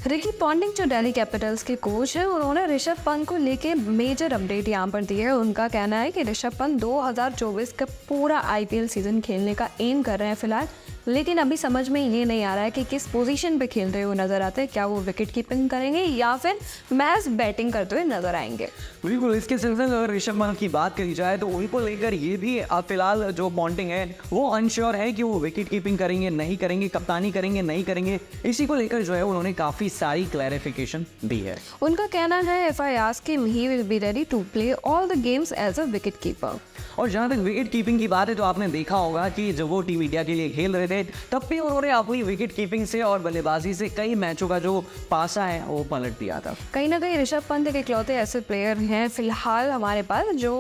Ricky Ponting जो Delhi Capitals के coach है, उन्होंने ऋषभ पंत को लेके मेजर अपडेट यहाँ पर दी है। उनका कहना है कि ऋषभ पंत 2024 का पूरा आईपीएल सीजन खेलने का एम कर रहे हैं फिलहाल, लेकिन अभी समझ में ये नहीं आ रहा है कि किस पोजीशन पे खेल रहे हुए नजर आते हैं। क्या वो विकेट कीपिंग करेंगे या फिर मैच बैटिंग करते हुए नजर आएंगे। बिल्कुल, इसके सिलसिले में अगर ऋषभ पंत की बात करी जाए तो उनको लेकर ये भी फिलहाल जो पॉन्टिंग है वो अनश्योर है कि वो विकेट कीपिंग करेंगे नहीं करेंगे, कप्तानी करेंगे नहीं करेंगे। इसी को लेकर जो है उन्होंने काफ़ी सारी क्लैरिफिकेशन दी है। उनका कहना है if I ask him he will be ready to play all the games as a wicket keeper. और जहाँ तक विकेट कीपिंग की बात है तो आपने देखा होगा कि जब वो टीम इंडिया के लिए खेल रहे थे तब भी उन्होंने अपनी विकेट कीपिंग से और बल्लेबाजी से कई मैचों का जो पासा है वो पलट दिया था। कहीं ना कहीं ऋषभ पंत के इकलौते ऐसे प्लेयर हैं फिलहाल हमारे पास जो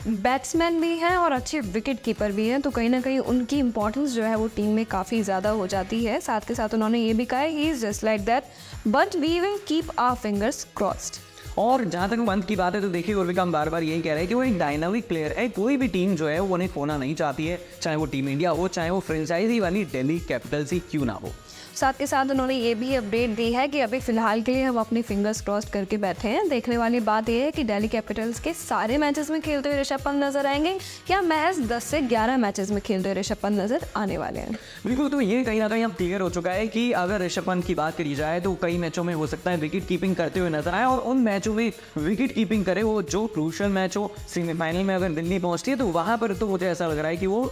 बैट्समैन भी हैं और अच्छे विकेट कीपर भी हैं, तो कहीं ना कहीं उनकी इंपॉर्टेंस जो है वो टीम में काफ़ी ज़्यादा हो जाती है। साथ के साथ उन्होंने ये भी कहा है he is just like that but we will keep our fingers crossed. और जहाँ तक पंत की बात है तो देखिए उर्विका हम बार बार यही कह रहे हैं कि वो एक डायनामिक प्लेयर है। कोई भी टीम जो है वो उन्हें खोना नहीं चाहती है, चाहे वो टीम इंडिया हो चाहे वो फ्रेंचाइजी वाली दिल्ली कैपिटल्स ही क्यों ना हो। साथ के साथ उन्होंने ये भी अपडेट दी है कि अभी फिलहाल के लिए हम अपनी फिंगर्स क्रॉस्ड करके बैठे हैं। देखने वाली बात यह है कि दिल्ली कैपिटल्स के सारे मैचेस में खेलते हुए ऋषभ पंत नजर आएंगे या महज 10 से 11 मैचेस में खेलते हुए ऋषभ पंत नजर आने वाले हैं। बिल्कुल, तो ये कहीं ना कहीं अब क्लियर हो चुका है कि अगर ऋषभ पंत की बात करी जाए तो कई मैचों में हो सकता है विकेट कीपिंग करते हुए नजर आए और उन मैचों में विकेट कीपिंग करे वो जो क्रूशियल मैच हो, सेमीफाइनल में अगर दिल्ली पहुंचती है तो वहां पर तो मुझे ऐसा लग रहा है कि वो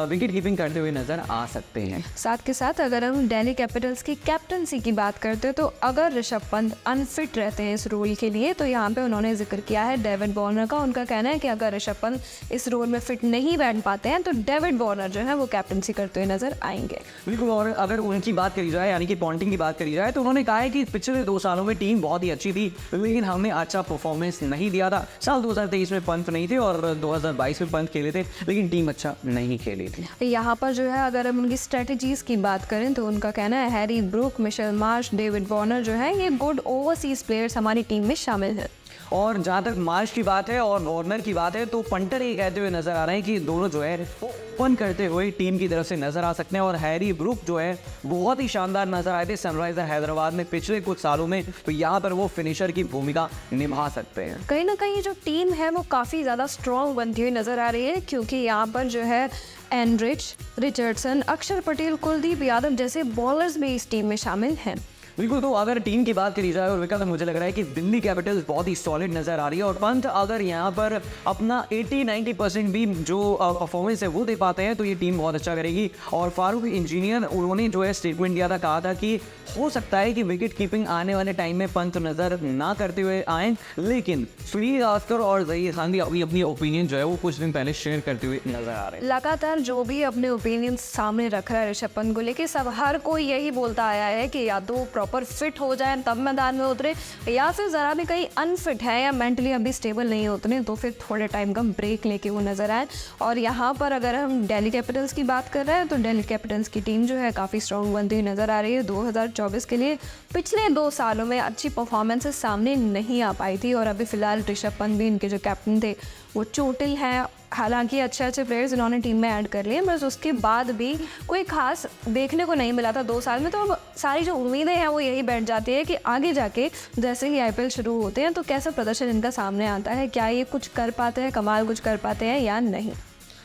विकेट कीपिंग करते हुए नजर आ सकते हैं। साथ के साथ अगर हम दिल्ली कैपिटल्स की कैप्टनसी की बात करते हैं तो अगर ऋषभ पंत अनफिट रहते हैं इस रोल के लिए तो यहाँ पे उन्होंने जिक्र किया है डेविड वार्नर का। उनका कहना है कि अगर ऋषभ पंत इस रोल में फिट नहीं बैठ पाते हैं तो डेविड वार्नर जो है वो कैप्टनसी करते हुए नजर आएंगे। बिल्कुल, और अगर उनकी बात करी जाए यानी कि पॉन्टिंग की बात करी जाए तो उन्होंने कहा है कि पिछले 2 सालों में टीम बहुत ही अच्छी थी लेकिन हमने अच्छा परफॉर्मेंस नहीं दिया था। साल 2023 में पंत नहीं थे और 2022 में पंत खेले थे लेकिन टीम अच्छा नहीं खेली थी। यहाँ पर जो है अगर हम उनकी स्ट्रेटजीज की बात करें तो उनका कहना है Harry Brook, Mitchell Marsh, David Warner जो है ये गुड ओवरसीज प्लेयर्स हमारी टीम में शामिल हैं। और जहाँ तक मार्श की बात है और वार्नर की बात है तो पंटर ये कहते हुए नजर आ रहे हैं कि दोनों जो है ओपन करते हुए टीम की तरफ से नजर आ सकते हैं। और हैरी ब्रूक जो है बहुत ही शानदार नजर आए थे सनराइजर हैदराबाद में पिछले कुछ सालों में, तो यहाँ पर वो फिनिशर की भूमिका निभा सकते हैं। कहीं ना कहीं जो टीम है वो काफ़ी ज़्यादा स्ट्रॉन्ग बनती हुई नजर आ रही है क्योंकि यहाँ पर जो है एंड्रिच, रिचर्डसन, अक्षर पटेल, कुलदीप यादव जैसे बॉलर्स भी इस टीम में शामिल हैं। बिल्कुल, तो अगर टीम की बात करी जाए और विकेट, तो मुझे लग रहा है कि दिल्ली कैपिटल्स बहुत ही सॉलिड नज़र आ रही है और पंत अगर यहाँ पर अपना 80-90% भी जो परफॉर्मेंस है वो दे पाते हैं तो ये टीम बहुत अच्छा करेगी। और फारूक इंजीनियर उन्होंने जो है स्टेटमेंट दिया था, कहा था कि हो सकता है कि विकेट कीपिंग आने वाले टाइम में पंत नज़र ना करते हुए आएँ, लेकिन सुनील गावस्कर और ज़हीर खान भी अभी अपनी ओपिनियन जो है वो कुछ दिन पहले शेयर करते हुए नजर आ रहे हैं। लगातार जो भी अपने ओपिनियन सामने रख रहा है ऋषभ पंत को लेकर, सब हर कोई यही बोलता आया है कि या तो प्रॉपर फिट हो जाए तब मैदान में उतरे या फिर ज़रा भी कहीं अनफिट है या मेंटली अभी स्टेबल नहीं उतरे तो फिर थोड़े टाइम का ब्रेक लेके वो नज़र आए। और यहाँ पर अगर हम दिल्ली कैपिटल्स की बात कर रहे हैं तो दिल्ली कैपिटल्स की टीम जो है काफ़ी स्ट्रॉन्ग बनती हुई नज़र आ रही है। 2024 के लिए पिछले 2 सालों में अच्छी परफॉर्मेंसेस सामने नहीं आ पाई थी और अभी फ़िलहाल ऋषभ पंत भी इनके जो कैप्टन थे वो चोटिल हैं। हालांकि अच्छे प्लेयर्स इन्होंने टीम में ऐड कर लिए बस उसके बाद भी कोई खास देखने को नहीं मिला था 2 साल में। तो अब सारी जो उम्मीदें हैं वो यही बैठ जाती है कि आगे जाके जैसे ही आईपीएल शुरू होते हैं तो कैसा प्रदर्शन इनका सामने आता है, क्या ये कुछ कर पाते हैं, कमाल कुछ कर पाते हैं या नहीं।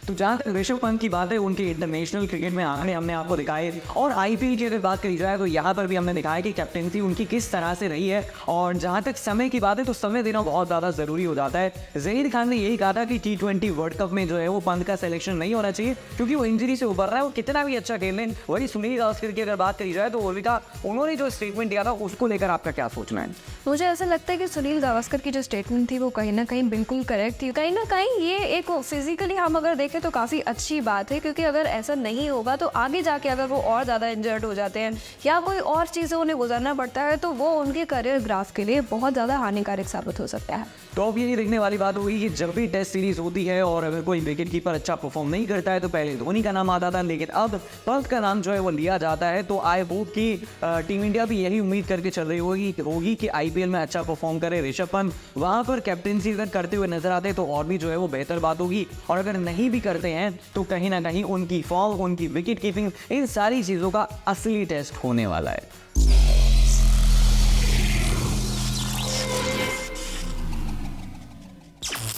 तो जहाँ तक ऋषभ पंत की बात है उनके इंटरनेशनल क्रिकेट में आंकड़े हमने आपको दिखाए और आईपीएल की अगर बात करी जाए तो यहाँ पर भी हमने दिखाया कि कैप्टनसी उनकी किस तरह से रही है। और जहाँ तक समय की बात है तो समय देना बहुत ज़्यादा ज़रूरी हो जाता है। ज़हीर खान ने यही कहा था कि T20 वर्ल्ड कप में जो है वो पंत का सिलेक्शन नहीं होना चाहिए क्योंकि वो इंजरी से उभर रहा है, वो कितना भी अच्छा खेल लें। वही सुनील गावस्कर की अगर बात करी जाए तो उर्विका उन्होंने जो स्टेटमेंट दिया था उसको लेकर आपका क्या सोचना है? मुझे ऐसा लगता है कि सुनील गावस्कर की जो स्टेटमेंट थी वो कहीं ना कहीं बिल्कुल करेक्ट थी। कहीं ना कहीं ये एक फिजिकली हम अगर देखें तो काफ़ी अच्छी बात है क्योंकि अगर ऐसा नहीं होगा तो आगे जाके अगर वो और ज़्यादा इंजर्ड हो जाते हैं या कोई और चीज़ें उन्हें गुजरना पड़ता है तो वो उनके करियर ग्राफ के लिए बहुत ज़्यादा हानिकारक साबित हो सकता है। तो अब ये देखने वाली बात हुई कि जब भी टेस्ट सीरीज होती है और अगर कोई विकेट कीपर अच्छा परफॉर्म नहीं करता है तो पहले धोनी का नाम आता था लेकिन अब पंत का नाम जो है वो लिया जाता है। तो आई होप कि टीम इंडिया भी यही उम्मीद करके चल रही होगी कि आईपीएल में अच्छा परफॉर्म करे ऋषभ पंत, वहाँ पर कैप्टनसी अगर करते हुए नजर आते तो और भी जो है वो बेहतर बात होगी। और अगर नहीं भी करते हैं तो कहीं ना कहीं उनकी फॉर्म, उनकी विकेट कीपिंग, इन सारी चीज़ों का असली टेस्ट होने वाला है।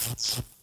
है।